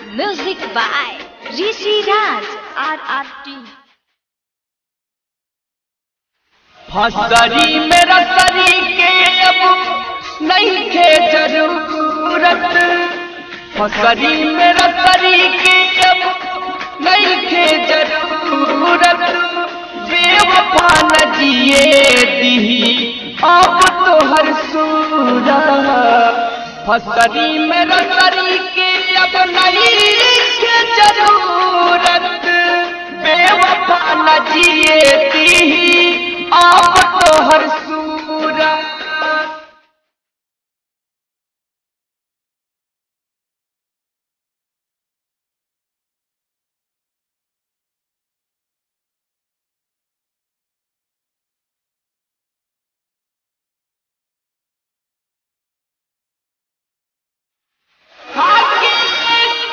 Music by Rishi Raj RRT। फसरी मेरा सरी के अब नहीं थे जरूरत, फसरी मेरा सरी के अब नहीं थे जरूरत, बेवफा न जिए दी अब तो हर सूरत। फसरी मेरा सरी के अब नहीं थे जरूरत, बेवफा न जिए दी आप तो हर सूरत। आगे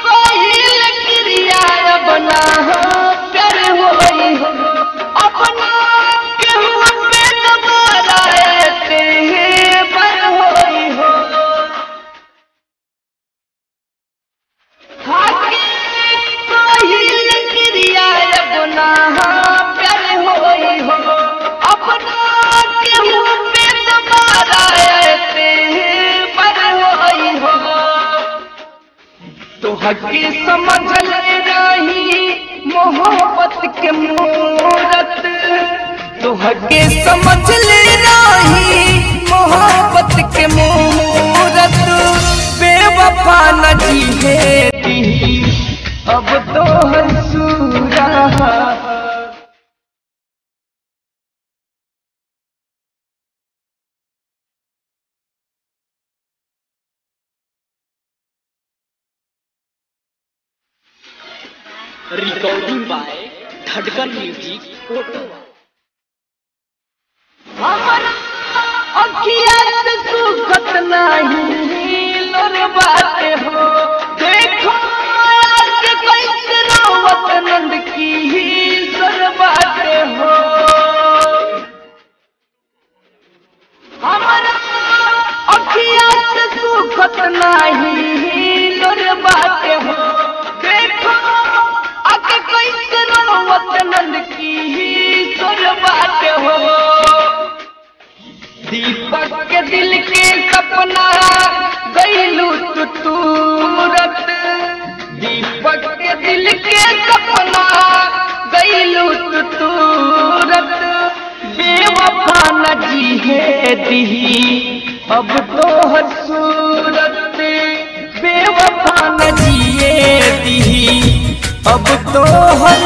कोई लकड़िया बना हो प्यार होई हो अपना हकी समझ ले रही मोहब्बत के मूरत, तो हकी समझ ले रही मोहब्बत के मूरत, बेवफा न जिए दी अब तो हर सूरत। रिकॉर्डिंग बाय धड़कन म्यूजिक फोटो। हमारा अखिया से सुखत नहीं लोर बाते हो, देखो आज कैसे रोवत नंद की सर बाते हो। हमारा अखिया से सुखत नहीं लोर बाते हो, देखो नंद की सुर बात हो। दीपक के दिल के सपना गईलू तुरत, दीपक के दिल के सपना गईलू तुरत, बेवफा न जिए दी अब तो हर सूरत, बेवफा न जिए दी अब तो हर